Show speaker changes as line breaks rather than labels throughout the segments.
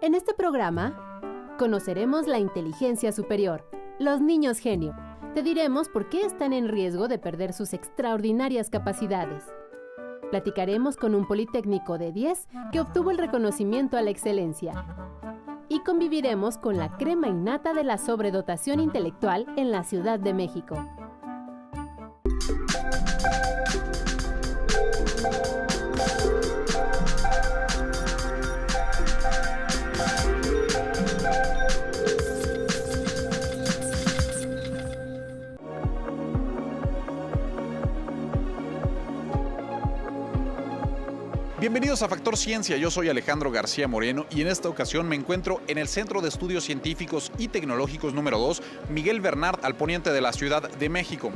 En este programa, conoceremos la inteligencia superior, los niños genio. Te diremos por qué están en riesgo de perder sus extraordinarias capacidades. Platicaremos con un politécnico de 10 que obtuvo el reconocimiento a la excelencia. Y conviviremos con la crema innata de la sobredotación intelectual en la Ciudad de México.
Bienvenidos a Factor Ciencia, yo soy Alejandro García Moreno y en esta ocasión me encuentro en el Centro de Estudios Científicos y Tecnológicos número 2, Miguel Bernard, al poniente de la Ciudad de México.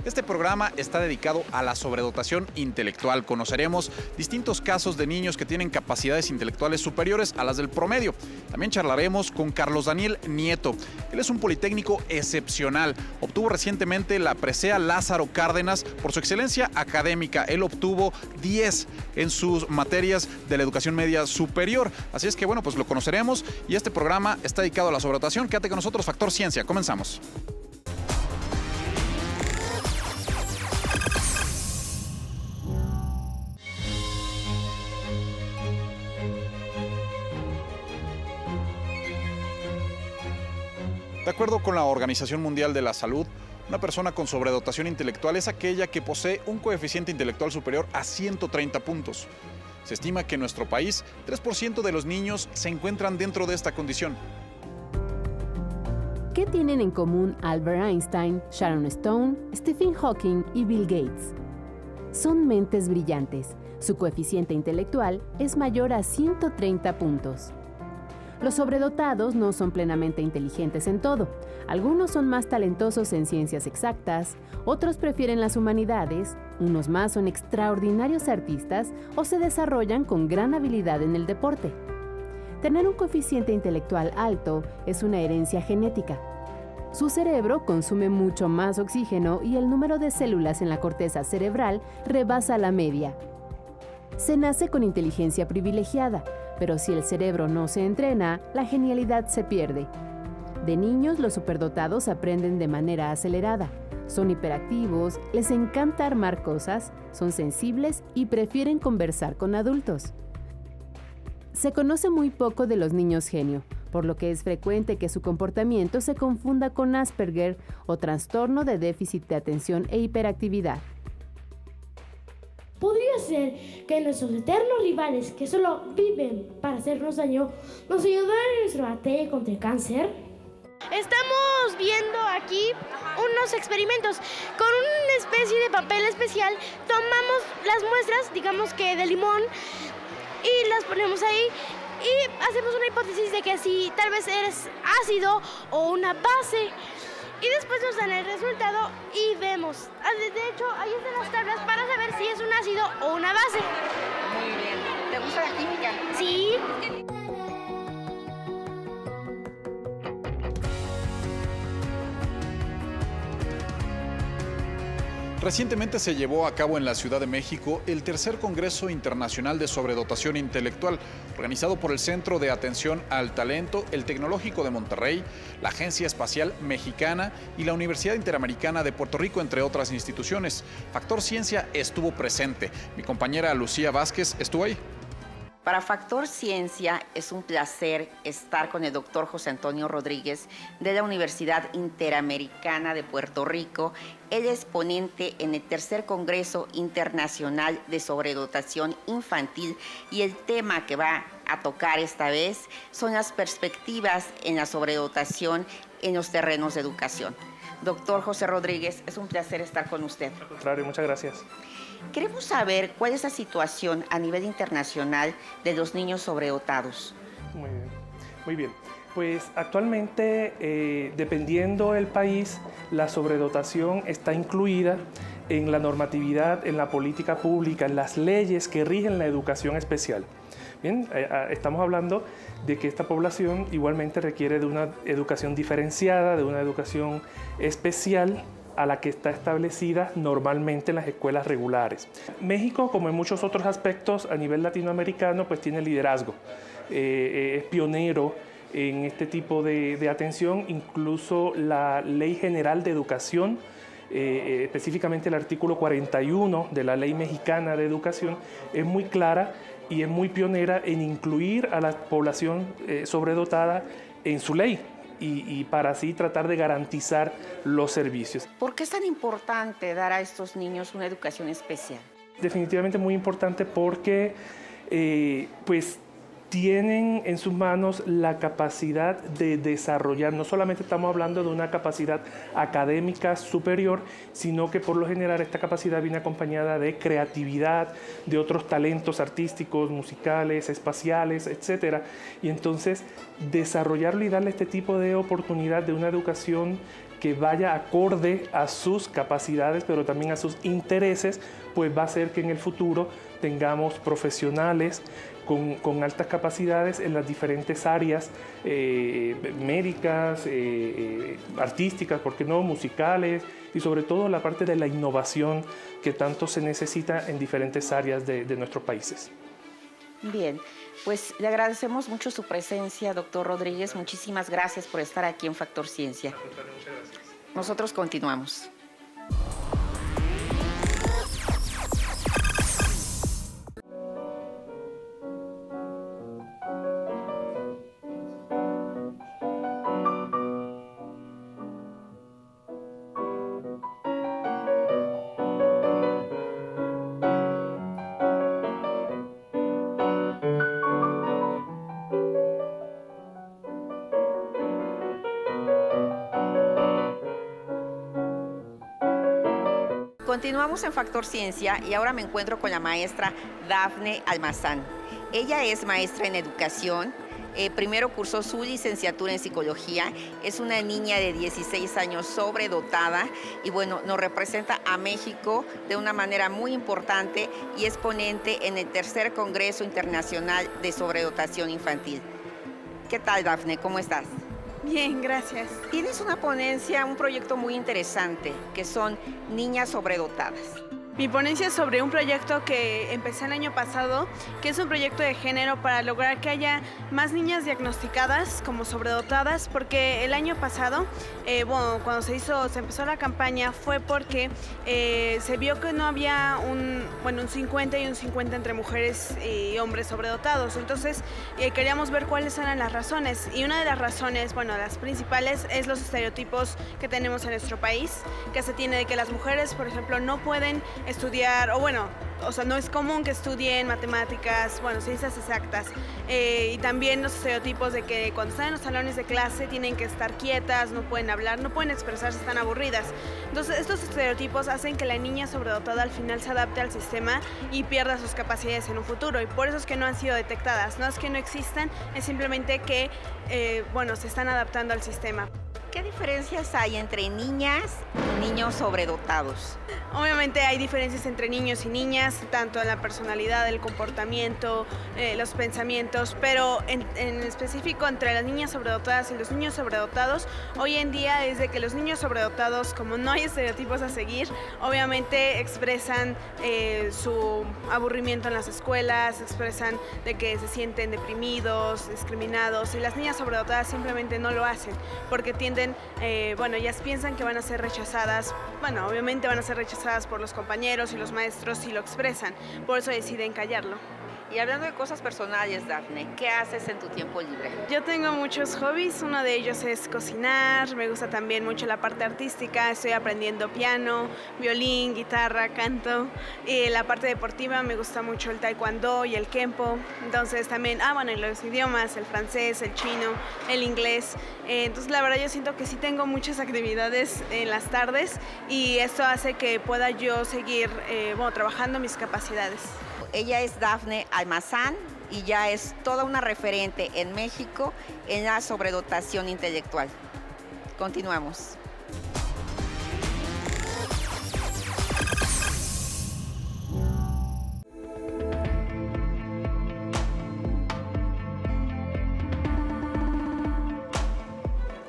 Este programa está dedicado a la sobredotación intelectual. Conoceremos distintos casos de niños que tienen capacidades intelectuales superiores a las del promedio. También charlaremos con Carlos Daniel Nieto. Él es un politécnico excepcional. Obtuvo recientemente la presea Lázaro Cárdenas por su excelencia académica. Él obtuvo 10 en sus materias de la educación media superior. Así es que bueno, pues lo conoceremos y este programa está dedicado a la sobredotación. Quédate con nosotros, Factor Ciencia. Comenzamos. De acuerdo con la Organización Mundial de la Salud, una persona con sobredotación intelectual es aquella que posee un coeficiente intelectual superior a 130 puntos. Se estima que en nuestro país, 3% de los niños se encuentran dentro de esta condición.
¿Qué tienen en común Albert Einstein, Sharon Stone, Stephen Hawking y Bill Gates? Son mentes brillantes. Su coeficiente intelectual es mayor a 130 puntos. Los sobredotados no son plenamente inteligentes en todo. Algunos son más talentosos en ciencias exactas, otros prefieren las humanidades, unos más son extraordinarios artistas o se desarrollan con gran habilidad en el deporte. Tener un coeficiente intelectual alto es una herencia genética. Su cerebro consume mucho más oxígeno y el número de células en la corteza cerebral rebasa la media. Se nace con inteligencia privilegiada, pero si el cerebro no se entrena, la genialidad se pierde. De niños, los superdotados aprenden de manera acelerada. Son hiperactivos, les encanta armar cosas, son sensibles y prefieren conversar con adultos. Se conoce muy poco de los niños genio, por lo que es frecuente que su comportamiento se confunda con Asperger o trastorno de déficit de atención e hiperactividad.
Podría ser que nuestros eternos rivales, que solo viven para hacernos daño, nos ayudaran en nuestra batalla contra el cáncer.
Estamos viendo aquí unos experimentos. Con una especie de papel especial tomamos las muestras, digamos que de limón, y las ponemos ahí y hacemos una hipótesis de que si tal vez eres ácido o una base. Y después nos dan el resultado y vemos. De hecho, ahí están las tablas para saber si es un ácido o una base.
Muy bien. ¿Te gusta la química?
Sí.
Recientemente se llevó a cabo en la Ciudad de México el tercer Congreso Internacional de Sobredotación Intelectual, organizado por el Centro de Atención al Talento, el Tecnológico de Monterrey, la Agencia Espacial Mexicana y la Universidad Interamericana de Puerto Rico, entre otras instituciones. Factor Ciencia estuvo presente. Mi compañera Lucía Vázquez estuvo ahí.
Para Factor Ciencia es un placer estar con el doctor José Antonio Rodríguez de la Universidad Interamericana de Puerto Rico. Él es ponente en el tercer Congreso Internacional de Sobredotación Infantil y el tema que va a tocar esta vez son las perspectivas en la sobredotación en los terrenos de educación. Doctor José Rodríguez, es un placer estar con usted.
Al contrario, muchas gracias.
Queremos saber cuál es la situación a nivel internacional de los niños sobredotados.
Muy bien. Pues actualmente, dependiendo del país, la sobredotación está incluida en la normatividad, en la política pública, en las leyes que rigen la educación especial. Bien, estamos hablando de que esta población igualmente requiere de una educación diferenciada, de una educación especial a la que está establecida normalmente en las escuelas regulares. México, como en muchos otros aspectos a nivel latinoamericano, pues tiene liderazgo es pionero en este tipo de atención. Incluso la Ley General de Educación, específicamente el artículo 41 de la Ley Mexicana de Educación, es muy clara y es muy pionera en incluir a la población sobredotada en su ley y para así tratar de garantizar los servicios.
¿Por qué es tan importante dar a estos niños una educación especial?
Definitivamente muy importante porque pues tienen en sus manos la capacidad de desarrollar, no solamente estamos hablando de una capacidad académica superior, sino que por lo general esta capacidad viene acompañada de creatividad, de otros talentos artísticos, musicales, espaciales, etc. Y entonces desarrollarlo y darle este tipo de oportunidad de una educación que vaya acorde a sus capacidades, pero también a sus intereses, pues va a hacer que en el futuro tengamos profesionales con altas capacidades en las diferentes áreas médicas, artísticas, ¿por qué no?, musicales, y sobre todo la parte de la innovación que tanto se necesita en diferentes áreas de nuestros países.
Bien, pues le agradecemos mucho su presencia, doctor Rodríguez. Muchísimas gracias por estar aquí en Factor Ciencia.
Muchas gracias.
Nosotros continuamos. Continuamos en Factor Ciencia y ahora me encuentro con la maestra Dafne Almazán. Ella es maestra en educación, primero cursó su licenciatura en psicología, es una niña de 16 años sobredotada y bueno, nos representa a México de una manera muy importante y es ponente en el tercer Congreso Internacional de Sobredotación Infantil. ¿Qué tal, Dafne? ¿Cómo estás?
Bien, gracias.
Tienes una ponencia, un proyecto muy interesante, que son niñas sobredotadas.
Mi ponencia es sobre un proyecto que empecé el año pasado, que es un proyecto de género para lograr que haya más niñas diagnosticadas como sobredotadas, porque el año pasado, cuando se empezó la campaña, fue porque se vio que no había un 50 y un 50 entre mujeres y hombres sobredotados. Entonces queríamos ver cuáles eran las razones, y una de las razones, las principales, es los estereotipos que tenemos en nuestro país, que se tiene de que las mujeres, por ejemplo, no pueden estudiar, no es común que estudien matemáticas, ciencias exactas, y también los estereotipos de que cuando están en los salones de clase tienen que estar quietas, no pueden hablar, no pueden expresarse, están aburridas. Entonces estos estereotipos hacen que la niña sobredotada al final se adapte al sistema y pierda sus capacidades en un futuro, y por eso es que no han sido detectadas. No es que no existan, es simplemente que se están adaptando al sistema.
¿Qué diferencias hay entre niñas y niños sobredotados?
Obviamente hay diferencias entre niños y niñas, tanto en la personalidad, el comportamiento, los pensamientos, pero en específico entre las niñas sobredotadas y los niños sobredotados, hoy en día es de que los niños sobredotados, como no hay estereotipos a seguir, obviamente expresan su aburrimiento en las escuelas, expresan de que se sienten deprimidos, discriminados, y las niñas sobredotadas simplemente no lo hacen, porque ellas piensan que van a ser rechazadas, obviamente van a ser rechazadas por los compañeros y los maestros si lo expresan, por eso deciden callarlo.
Y hablando de cosas personales, Dafne, ¿qué haces en tu tiempo libre?
Yo tengo muchos hobbies, uno de ellos es cocinar, me gusta también mucho la parte artística, estoy aprendiendo piano, violín, guitarra, canto, y la parte deportiva me gusta mucho el taekwondo y el kempo, entonces también, y los idiomas, el francés, el chino, el inglés, entonces la verdad yo siento que sí tengo muchas actividades en las tardes y esto hace que pueda yo seguir trabajando mis capacidades.
Ella es Dafne Almazán y ya es toda una referente en México en la sobredotación intelectual. Continuamos.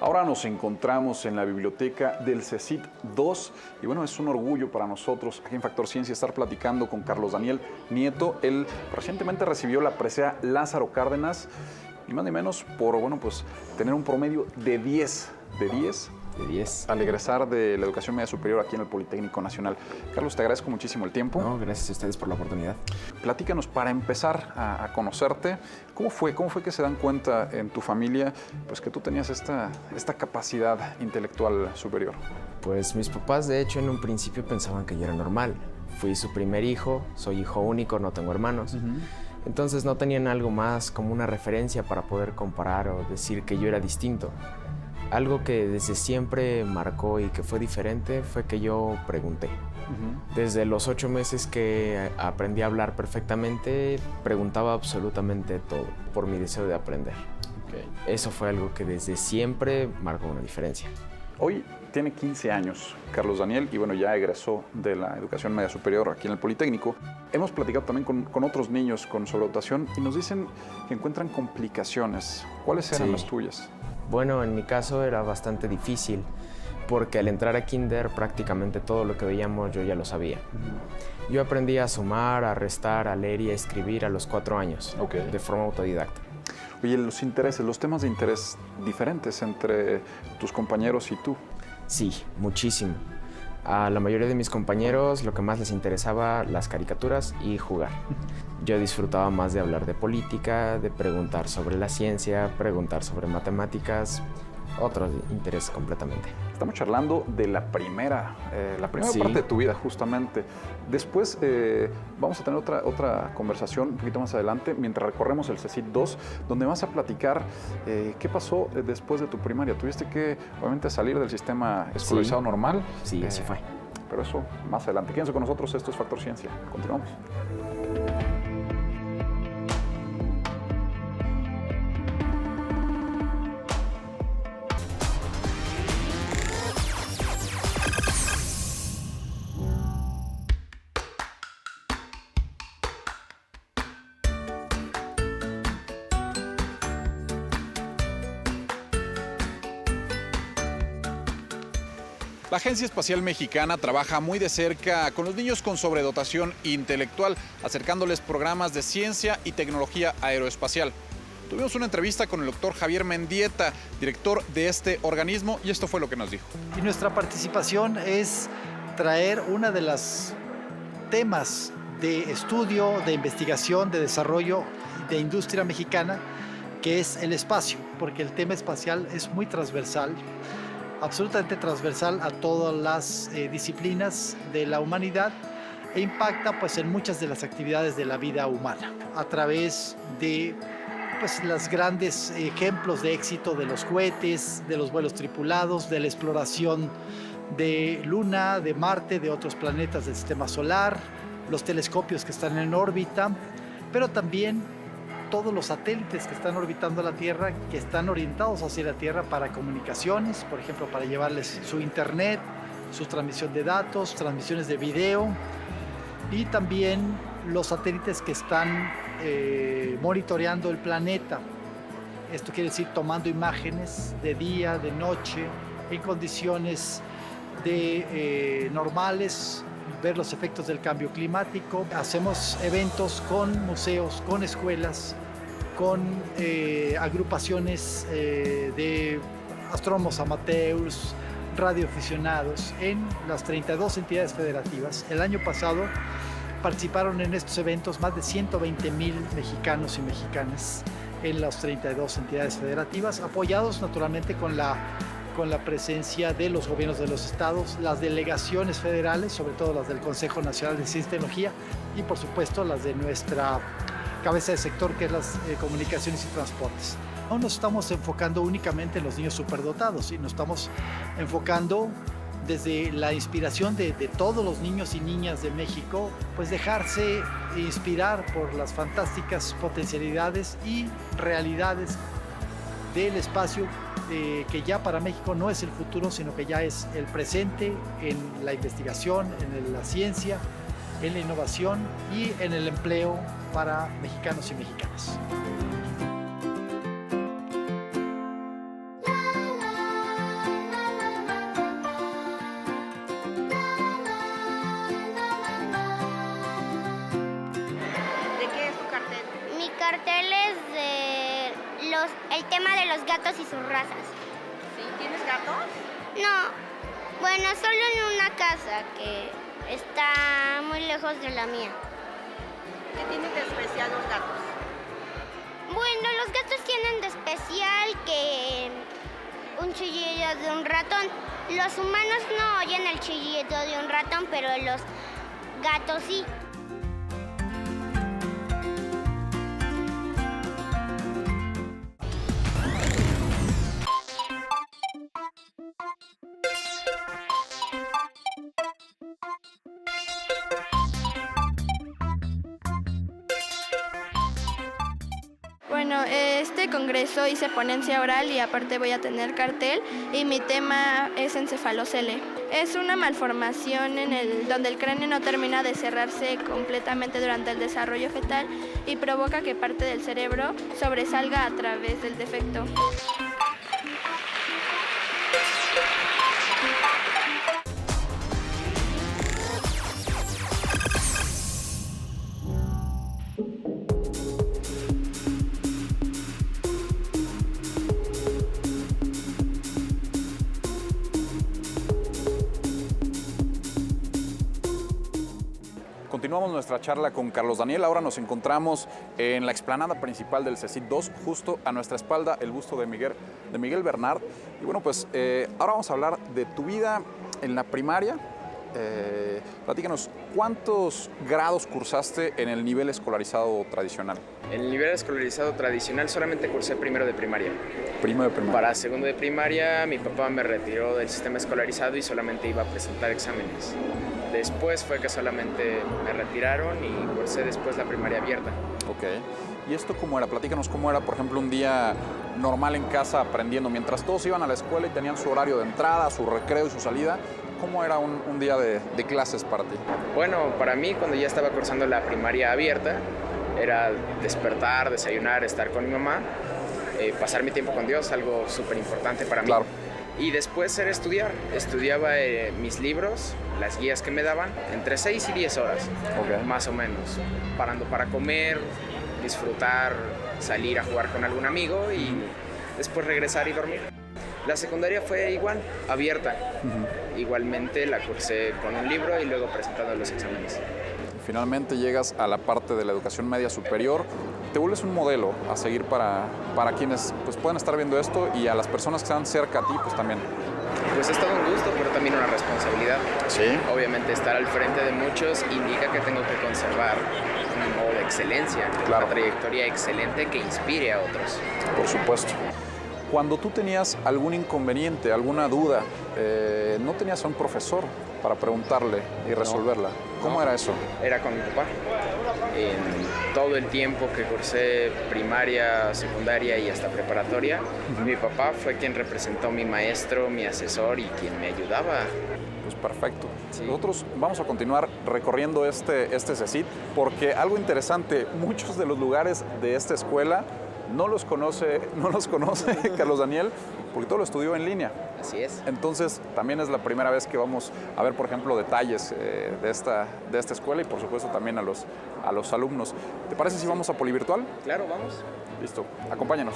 Ahora nos encontramos en la biblioteca del CECIT 2 y bueno, es un orgullo para nosotros aquí en Factor Ciencia estar platicando con Carlos Daniel Nieto. Él recientemente recibió la presea Lázaro Cárdenas, ni más ni menos por, bueno, pues tener un promedio de 10 al egresar de la educación media superior aquí en el Politécnico Nacional. Carlos, te agradezco muchísimo el tiempo.
No, gracias a ustedes por la oportunidad.
Platícanos, para empezar a conocerte, ¿cómo fue que se dan cuenta en tu familia pues, que tú tenías esta capacidad intelectual superior?
Pues mis papás, de hecho, en un principio pensaban que yo era normal. Fui su primer hijo, soy hijo único, no tengo hermanos. Entonces no tenían algo más como una referencia para poder comparar o decir que yo era distinto. Algo que desde siempre marcó y que fue diferente fue que yo pregunté. Desde los 8 meses que aprendí a hablar perfectamente, preguntaba absolutamente todo por mi deseo de aprender. Eso fue algo que desde siempre marcó una diferencia.
Hoy tiene 15 años Carlos Daniel y bueno, ya egresó de la educación media superior aquí en el Politécnico. Hemos platicado también con otros niños con sobredotación y nos dicen que encuentran complicaciones. ¿Cuáles eran las tuyas?
Bueno, en mi caso era bastante difícil porque al entrar a kinder prácticamente todo lo que veíamos yo ya lo sabía. Yo aprendí a sumar, a restar, a leer y a escribir a los 4 años, de forma autodidacta.
Oye, los intereses, los temas de interés diferentes entre tus compañeros y tú.
Sí, muchísimo. A la mayoría de mis compañeros lo que más les interesaba las caricaturas y jugar. Yo disfrutaba más de hablar de política, de preguntar sobre la ciencia, preguntar sobre matemáticas, otros intereses completamente.
Estamos charlando de la primera parte de tu vida, justamente. Después vamos a tener otra conversación un poquito más adelante, mientras recorremos el CECIT 2, donde vas a platicar qué pasó después de tu primaria. Tuviste que, obviamente, salir del sistema escolarizado normal.
Sí, así fue.
Pero eso más adelante. Quédense con nosotros, esto es Factor Ciencia. Continuamos. La Agencia Espacial Mexicana trabaja muy de cerca con los niños con sobredotación intelectual, acercándoles programas de ciencia y tecnología aeroespacial. Tuvimos una entrevista con el doctor Javier Mendieta, director de este organismo, y esto fue lo que nos dijo.
Y nuestra participación es traer una de las temas de estudio, de investigación, de desarrollo de industria mexicana, que es el espacio, porque el tema espacial es muy transversal, absolutamente transversal a todas las disciplinas de la humanidad e impacta pues, en muchas de las actividades de la vida humana a través de pues, los grandes ejemplos de éxito de los cohetes, de los vuelos tripulados, de la exploración de Luna, de Marte, de otros planetas del sistema solar, los telescopios que están en órbita, pero también todos los satélites que están orbitando la Tierra, que están orientados hacia la Tierra para comunicaciones, por ejemplo, para llevarles su internet, su transmisión de datos, transmisiones de video, y también los satélites que están monitoreando el planeta. Esto quiere decir tomando imágenes de día, de noche, en condiciones normales, ver los efectos del cambio climático. Hacemos eventos con museos, con escuelas, con agrupaciones de astrónomos amateurs, radioaficionados en las 32 entidades federativas. El año pasado participaron en estos eventos más de 120,000 mexicanos y mexicanas en las 32 entidades federativas, apoyados naturalmente con la presencia de los gobiernos de los estados, las delegaciones federales, sobre todo las del Consejo Nacional de Ciencia y Tecnología, y por supuesto las de nuestra cabeza de sector, que es las comunicaciones y transportes. No nos estamos enfocando únicamente en los niños superdotados, sino nos estamos enfocando desde la inspiración de todos los niños y niñas de México, pues dejarse inspirar por las fantásticas potencialidades y realidades del espacio, que ya para México no es el futuro, sino que ya es el presente en la investigación, en la ciencia, en la innovación y en el empleo para mexicanos y mexicanas.
el tema de los gatos y sus razas.
¿Sí? ¿Tienes gatos?
No, bueno, solo en una casa que está muy lejos de la mía.
¿Qué tienen de especial los gatos?
Bueno, los gatos tienen de especial que un chillido de un ratón. Los humanos no oyen el chillido de un ratón, pero los gatos sí.
Bueno, este congreso hice ponencia oral y aparte voy a tener cartel y mi tema es encefalocele. Es una malformación donde el cráneo no termina de cerrarse completamente durante el desarrollo fetal y provoca que parte del cerebro sobresalga a través del defecto.
Continuamos nuestra charla con Carlos Daniel. Ahora nos encontramos en la explanada principal del CECIT 2, justo a nuestra espalda el busto de Miguel Bernard. Y bueno, pues ahora vamos a hablar de tu vida en la primaria. Platícanos, ¿cuántos grados cursaste en el nivel escolarizado tradicional?
En el nivel escolarizado tradicional solamente cursé primero de primaria.
Primero de primaria.
Para segundo de primaria mi papá me retiró del sistema escolarizado y solamente iba a presentar exámenes. Después fue que solamente me retiraron y cursé después la primaria abierta.
Ok. ¿Y esto cómo era? Platícanos cómo era, por ejemplo, un día normal en casa aprendiendo. Mientras todos iban a la escuela y tenían su horario de entrada, su recreo y su salida, ¿cómo era un día de clases para ti?
Bueno, para mí cuando ya estaba cursando la primaria abierta, era despertar, desayunar, estar con mi mamá, pasar mi tiempo con Dios, algo súper importante para mí.
Claro.
Y después era estudiar. Estudiaba mis libros, las guías que me daban, entre 6 y 10 horas, más o menos. Parando para comer, disfrutar, salir a jugar con algún amigo y después regresar y dormir. La secundaria fue igual, abierta. Igualmente la cursé con un libro y luego presentando los exámenes.
Finalmente llegas a la parte de la educación media superior, te vuelves un modelo a seguir para quienes pues, puedan estar viendo esto y a las personas que están cerca a ti pues también.
Pues es todo un gusto, pero también una responsabilidad.
Sí.
Obviamente estar al frente de muchos indica que tengo que conservar un modo de excelencia,
claro,
una trayectoria excelente que inspire a otros.
Por supuesto. Cuando tú tenías algún inconveniente, alguna duda, ¿no tenías a un profesor para preguntarle y resolverla? ¿Cómo era eso?
Era con mi papá. En todo el tiempo que cursé primaria, secundaria y hasta preparatoria, mi papá fue quien representó mi maestro, mi asesor y quien me ayudaba.
Pues perfecto. Sí. Nosotros vamos a continuar recorriendo este CECIT porque algo interesante, muchos de los lugares de esta escuela no los conoce Carlos Daniel, porque todo lo estudió en línea.
Así es.
Entonces, también es la primera vez que vamos a ver, por ejemplo, detalles de esta escuela y, por supuesto, también a los alumnos. ¿Te parece si vamos a Polivirtual?
Claro, vamos.
Listo, acompáñanos.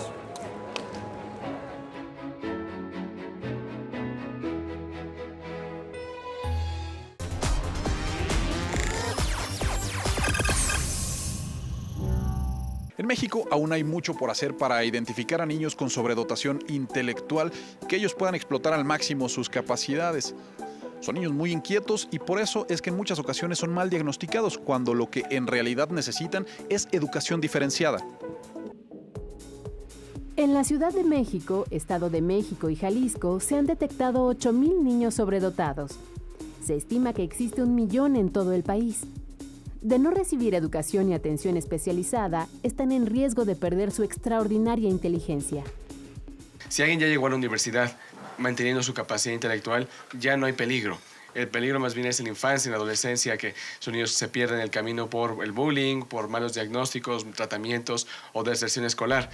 En México aún hay mucho por hacer para identificar a niños con sobredotación intelectual, que ellos puedan explotar al máximo sus capacidades. Son niños muy inquietos y por eso es que en muchas ocasiones son mal diagnosticados, cuando lo que en realidad necesitan es educación diferenciada.
En la Ciudad de México, Estado de México y Jalisco se han detectado 8,000 niños sobredotados. Se estima que existe 1 millón en todo el país. De no recibir educación y atención especializada, están en riesgo de perder su extraordinaria inteligencia.
Si alguien ya llegó a la universidad manteniendo su capacidad intelectual, ya no hay peligro. El peligro más bien es en la infancia, en la adolescencia, que sus niños se pierden el camino por el bullying, por malos diagnósticos, tratamientos o deserción escolar.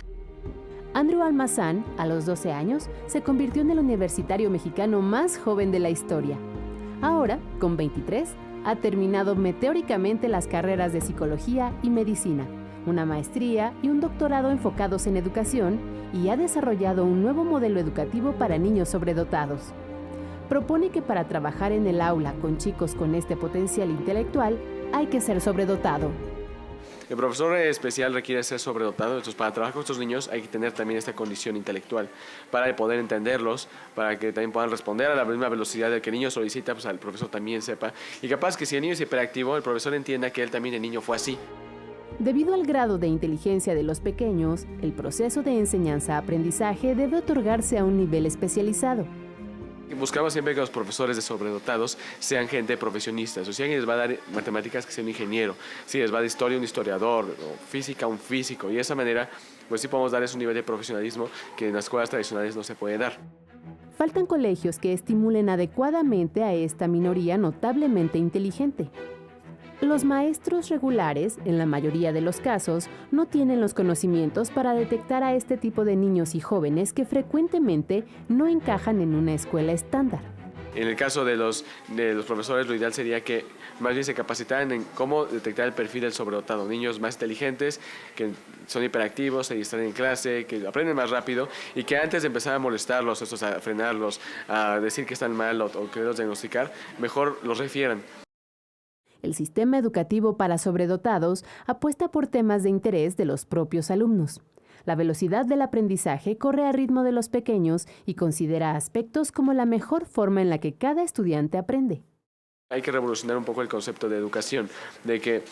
Andrew Almazán, a los 12 años, se convirtió en el universitario mexicano más joven de la historia. Ahora, con 23, ha terminado meteóricamente las carreras de psicología y medicina, una maestría y un doctorado enfocados en educación y ha desarrollado un nuevo modelo educativo para niños sobredotados. Propone que para trabajar en el aula con chicos con este potencial intelectual hay que ser sobredotado.
El profesor especial requiere ser sobredotado, entonces para trabajar con estos niños hay que tener también esta condición intelectual para poder entenderlos, para que también puedan responder a la misma velocidad de que el niño solicita, pues el profesor también sepa. Y capaz que si el niño es hiperactivo, el profesor entienda que él también de niño fue así.
Debido al grado de inteligencia de los pequeños, el proceso de enseñanza-aprendizaje debe otorgarse a un nivel especializado.
Buscamos siempre que los profesores de sobredotados sean gente profesionista. O sea, si alguien les va a dar matemáticas, que sea un ingeniero. Si les va a dar historia, un historiador. O física, un físico. Y de esa manera, pues sí podemos darles un nivel de profesionalismo que en las escuelas tradicionales no se puede dar.
Faltan colegios que estimulen adecuadamente a esta minoría notablemente inteligente. Los maestros regulares, en la mayoría de los casos, no tienen los conocimientos para detectar a este tipo de niños y jóvenes que frecuentemente no encajan en una escuela estándar.
En el caso de los profesores, lo ideal sería que más bien se capacitaran en cómo detectar el perfil del sobredotado. Niños más inteligentes, que son hiperactivos, se distraen en clase, que aprenden más rápido y que antes de empezar a molestarlos, a frenarlos, a decir que están mal o quererlos diagnosticar, mejor los refieran.
El sistema educativo para sobredotados apuesta por temas de interés de los propios alumnos. La velocidad del aprendizaje corre a ritmo de los pequeños y considera aspectos como la mejor forma en la que cada estudiante aprende.
Hay que revolucionar un poco el concepto de educación, de que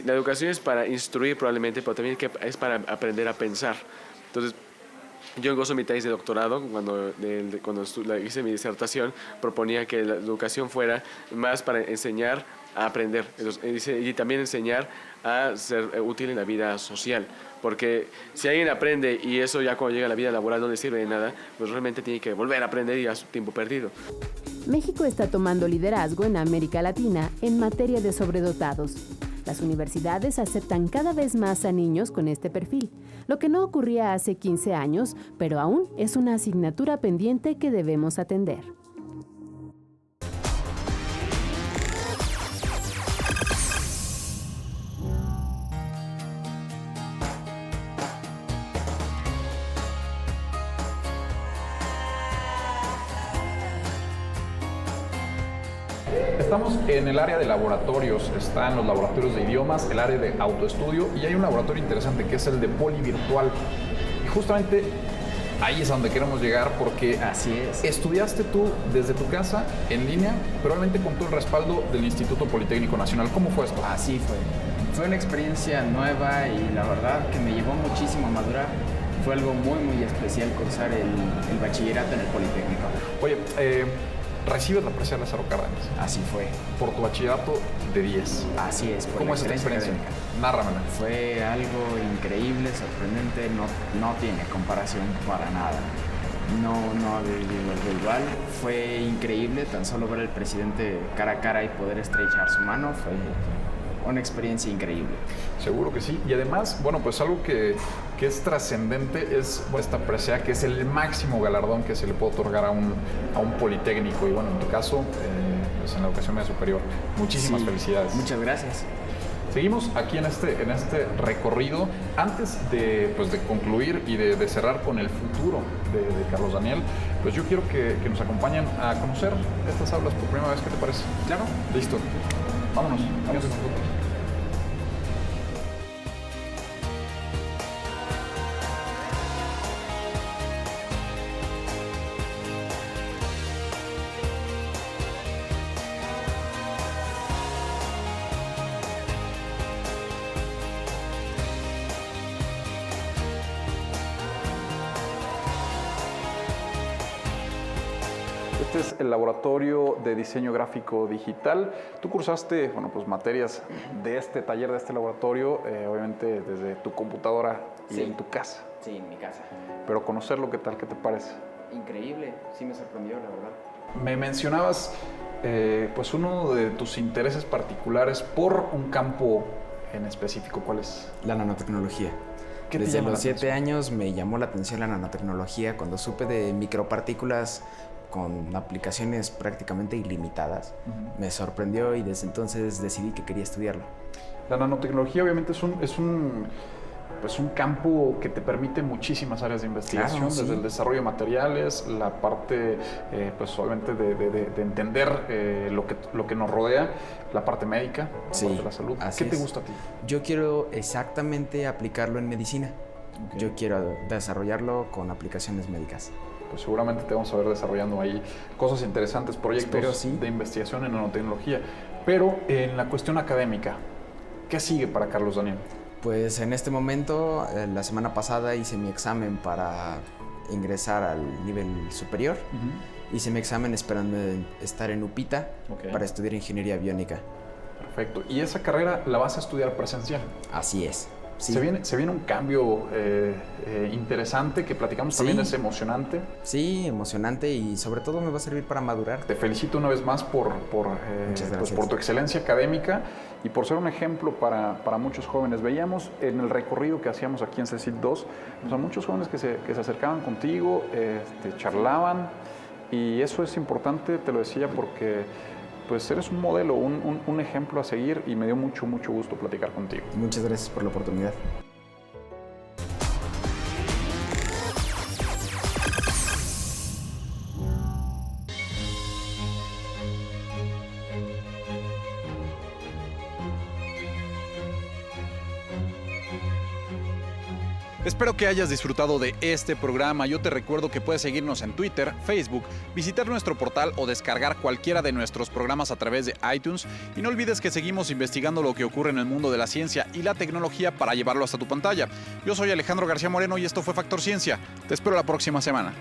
la educación es para instruir probablemente, pero también es para aprender a pensar. Entonces, yo en gozo mi tesis de doctorado, cuando hice mi disertación, proponía que la educación fuera más para enseñar a aprender y también enseñar a ser útil en la vida social. Porque si alguien aprende y eso ya cuando llega a la vida laboral no le sirve de nada, pues realmente tiene que volver a aprender y a su tiempo perdido.
México está tomando liderazgo en América Latina en materia de sobredotados. Las universidades aceptan cada vez más a niños con este perfil, lo que no ocurría hace 15 años, pero aún es una asignatura pendiente que debemos atender.
Estamos en el área de laboratorios, están los laboratorios de idiomas, el área de autoestudio y hay un laboratorio interesante que es el de polivirtual. Y justamente ahí es a donde queremos llegar porque
así es.
Estudiaste tú desde tu casa en línea, probablemente con todo el respaldo del Instituto Politécnico Nacional. ¿Cómo fue esto?
Así fue. Fue una experiencia nueva y la verdad que me llevó muchísimo a madurar. Fue algo muy especial cursar el bachillerato en el Politécnico.
Oye, recibes la presea Lázaro Cárdenas.
Así fue.
Por tu bachillerato de 10.
Así es.
¿Cómo es esta experiencia? Nárramela.
Fue algo increíble, sorprendente, no tiene comparación para nada. No había vivido algo igual. Fue increíble tan solo ver al presidente cara a cara y poder estrechar su mano. Fue una experiencia increíble.
Seguro que sí. Y además, bueno, pues algo que es trascendente es esta presea, que es el máximo galardón que se le puede otorgar a un politécnico. Y bueno, en tu caso, pues en la educación media superior. Muchísimas felicidades.
Muchas gracias.
Seguimos aquí en este recorrido. Antes de concluir y de cerrar con el futuro de Carlos Daniel, pues yo quiero que nos acompañen a conocer estas aulas por primera vez. ¿Qué te parece?
Claro.
Listo. Vámonos. Vamos. Este es el laboratorio de diseño gráfico digital. Tú cursaste, bueno, pues materias de este taller, de este laboratorio, obviamente desde tu computadora y en tu casa.
Sí, en mi casa.
Pero conocerlo, ¿qué tal? ¿Qué te parece?
Increíble, sí me sorprendió, la verdad.
Me mencionabas, pues uno de tus intereses particulares por un campo en específico. ¿Cuál es?
La nanotecnología. Desde los 7 años me llamó la atención la nanotecnología cuando supe de micropartículas con aplicaciones prácticamente ilimitadas, me sorprendió y desde entonces decidí que quería estudiarlo.
La nanotecnología obviamente es un campo que te permite muchísimas áreas de investigación,
claro, sí.
Desde el desarrollo de materiales, la parte, pues obviamente de entender lo que nos rodea, la parte médica, la parte de la salud. ¿Qué te gusta a ti?
Yo quiero exactamente aplicarlo en medicina. Okay. Yo quiero desarrollarlo con aplicaciones médicas.
Pues seguramente te vamos a ver desarrollando ahí cosas interesantes, proyectos de investigación en nanotecnología. Pero en la cuestión académica, ¿qué sigue para Carlos Daniel?
Pues en este momento, la semana pasada hice mi examen para ingresar al nivel superior. Hice mi examen esperando estar en UPITA para estudiar ingeniería biónica.
Perfecto. ¿Y esa carrera la vas a estudiar presencial?
Así es. Sí.
Se viene un cambio interesante que platicamos también, es emocionante.
Sí, emocionante y sobre todo me va a servir para madurar.
Te felicito una vez más por tu excelencia académica y por ser un ejemplo para muchos jóvenes. Veíamos en el recorrido que hacíamos aquí en CECIT 2, pues a muchos jóvenes que se acercaban contigo, charlaban, y eso es importante, te lo decía, porque pues eres un modelo, un ejemplo a seguir, y me dio mucho gusto platicar contigo.
Muchas gracias por la oportunidad.
Espero que hayas disfrutado de este programa. Yo te recuerdo que puedes seguirnos en Twitter, Facebook, visitar nuestro portal o descargar cualquiera de nuestros programas a través de iTunes. Y no olvides que seguimos investigando lo que ocurre en el mundo de la ciencia y la tecnología para llevarlo hasta tu pantalla. Yo soy Alejandro García Moreno y esto fue Factor Ciencia. Te espero la próxima semana.